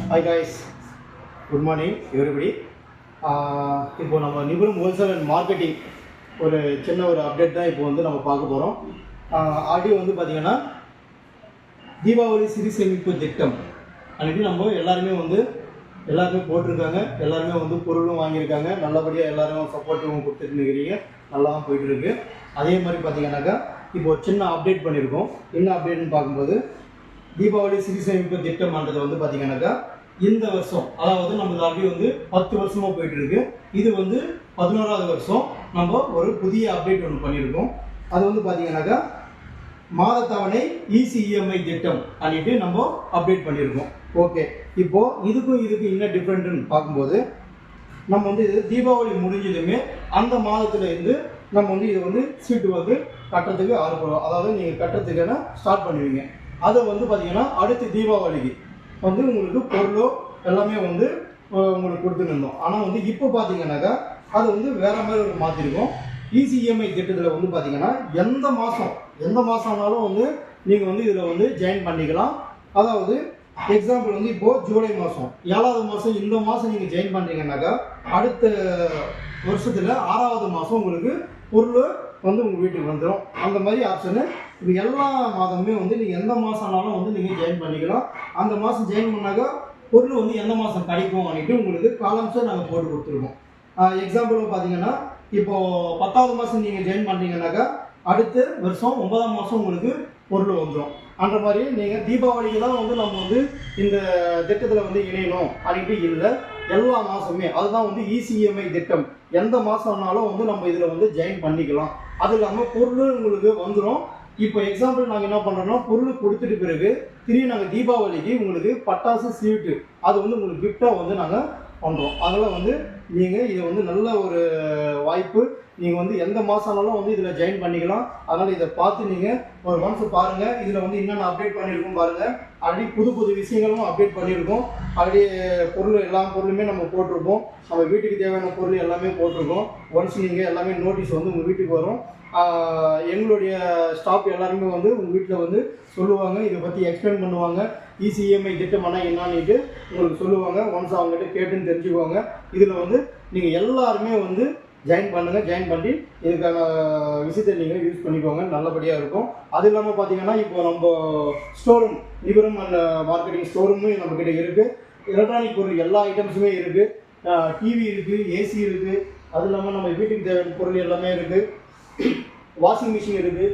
Hi guys, good morning everybody. இப்போ நம்ம நிபுணம் wholesale and marketing ஒரு சின்ன ஒரு அப்டேட் தான் இப்போ வந்து நம்ம பார்க்க போகிறோம். ஆடியோ வந்து பார்த்திங்கன்னா தீபாவளி சிறு சேமிப்பு திட்டம் அன்றைக்கி நம்ம எல்லாருமே போட்டிருக்காங்க. எல்லாருமே வந்து பொருளும் வாங்கியிருக்காங்க. நல்லபடியாக எல்லோரும் சப்போர்ட்டும் கொடுத்துட்டு இருக்கிறீங்க. நல்லா தான் போயிட்டுருக்கு. அதே மாதிரி பார்த்திங்கனாக்கா இப்போ ஒரு சின்ன அப்டேட் பண்ணியிருக்கோம். என்ன அப்டேட்னு பார்க்கும்போது தீபாவளி சிறு சேமிப்பு திட்டம்ன்றது வந்து பார்த்திங்கனாக்கா இந்த வருஷம், அதாவது நமக்கு ஆல்ரெடி வந்து 10 வருஷமாக போயிட்டு இருக்கு. இது வந்து 11வது வருஷம் நம்ம ஒரு புதிய அப்டேட் ஒன்று பண்ணியிருக்கோம். அது வந்து பார்த்தீங்கன்னாக்கா மாதத்தவணை ஈஸி இஎம்ஐ திட்டம் அப்படின்ட்டு நம்ம அப்டேட் பண்ணியிருக்கோம். ஓகே, இப்போது இதுக்கும் என்ன டிஃப்ரெண்ட்டுன்னு பார்க்கும்போது நம்ம வந்து இது தீபாவளி முடிஞ்சதுமே அந்த மாதத்தில் இருந்து நம்ம வந்து இதை வந்து சீட்டு வந்து கட்டுறதுக்கு ஆரம்பிக்கிறோம். அதாவது நீங்கள் கட்டுறதுக்கான ஸ்டார்ட் பண்ணுவீங்க. அதை வந்து பார்த்தீங்கன்னா அடுத்த தீபாவளிக்கு வந்து உங்களுக்கு பொருளோ எல்லாமே வந்து உங்களுக்கு கொடுத்துருந்தோம். ஆனால் வந்து இப்போ பார்த்தீங்கன்னாக்கா அது வந்து வேறு மாதிரி ஒரு மாற்றிருக்கோம். ஈஸி இஎம்ஐ திட்டத்தில் வந்து பார்த்தீங்கன்னா எந்த மாதம் ஆனாலும் வந்து நீங்கள் வந்து இதில் வந்து ஜாயின் பண்ணிக்கலாம். அதாவது எக்ஸாம்பிள் வந்து இப்போது ஜூலை மாதம் 7வது மாதம் இந்த மாதம் நீங்கள் ஜாயின் பண்ணுறீங்கன்னாக்கா அடுத்த வருஷத்தில் 6வது மாதம் உங்களுக்கு பொருள் வந்து உங்கள் வீட்டுக்கு வந்துடும். அந்த மாதிரி ஆப்ஷனு இப்போ எல்லா மாதமுமே வந்து நீங்கள் எந்த மாதம் ஆனாலும் வந்து நீங்கள் ஜாயின் பண்ணிக்கலாம். அந்த மாதம் ஜாயின் பண்ணாக்கா பொருள் வந்து எந்த மாதம் கிடைக்கும் அப்படின்ட்டு உங்களுக்கு காலம்ஸை நாங்கள் போட்டு கொடுத்துருக்கோம். எக்ஸாம்பிள் பார்த்தீங்கன்னா இப்போது 10வது மாதம் நீங்கள் ஜாயின் பண்ணுறீங்கன்னாக்கா அடுத்த வருஷம் 9ஆம் மாதம் உங்களுக்கு பொருள் வந்துடும். அந்த மாதிரி நீங்கள் தீபாவளிக்கு தான் வந்து நம்ம வந்து இந்த திட்டத்தில் வந்து இணையணும் அப்படின்ட்டு இல்லை. எல்லா மாதமே அதுதான் வந்து இசிஎம்ஐ திட்டம். எந்த மாதம்னாலும் வந்து நம்ம இதில் வந்து ஜாயின் பண்ணிக்கலாம். அது இல்லாமல் பொருள் உங்களுக்கு வந்துடும். இப்போ எக்ஸாம்பிள் நாங்கள் என்ன பண்ணுறோம்னா பொருள் கொடுத்துட்டு பிறகு திரும்பி நாங்கள் தீபாவளிக்கு உங்களுக்கு பட்டாசு ஸ்வீட்டு அது வந்து உங்களுக்கு கிஃப்டாக வந்து நாங்கள் பண்ணுறோம். அதனால் வந்து நீங்கள் இதை வந்து நல்ல ஒரு வாய்ப்பு. நீங்கள் வந்து எந்த மாதம்னாலும் வந்து இதில் ஜாயின் பண்ணிக்கலாம். அதனால் இதை பார்த்து நீங்கள் ஒரு ஒன்ஸ் பாருங்கள். இதில் வந்து என்னென்ன அப்டேட் பண்ணியிருக்கோம் பாருங்கள். ஆல்ரெடி புது விஷயங்களும் அப்டேட் பண்ணியிருக்கோம். ஆல்ரெடி எல்லா பொருளுமே நம்ம போட்டிருக்கோம். நம்ம வீட்டுக்கு தேவையான பொருள் எல்லாமே போட்டிருக்கோம். ஒன்ஸ் நீங்கள் எல்லாமே நோட்டீஸ் வந்து உங்கள் வீட்டுக்கு வரும். எங்களுடைய ஸ்டாஃப் எல்லாருமே வந்து உங்கள் வீட்டில் வந்து சொல்லுவாங்க, இதை பற்றி எக்ஸ்பிளைன் பண்ணுவாங்க. இசிஎம்ஐ திட்டம்னா என்னான்னுட்டு உங்களுக்கு சொல்லுவாங்க. ஒன்ஸ் அவங்ககிட்ட கேட்டுன்னு தெரிஞ்சுக்குவாங்க. இதில் வந்து நீங்கள் எல்லாருமே வந்து ஜாயின் பண்ணுங்கள். ஜாயின் பண்ணி இதுக்கான விஷயத்தை நீங்கள் யூஸ் பண்ணிக்கோங்க. நல்லபடியாக இருக்கும். அது இல்லாமல் பார்த்தீங்கன்னா இப்போ நம்ம ஸ்டோரூம் நிபுணம் அண்ட் மார்க்கெட்டிங் ஸ்டோரூமும் நம்மக்கிட்ட இருக்குது. எலக்ட்ரானிக் பொருள் எல்லா ஐட்டம்ஸுமே இருக்குது. டிவி இருக்குது, ஏசி இருக்குது. அது இல்லாமல் நம்ம வீட்டுக்கு தேவையான பொருள் எல்லாமே இருக்குது. வாஷிங் மிஷின் இருக்குது,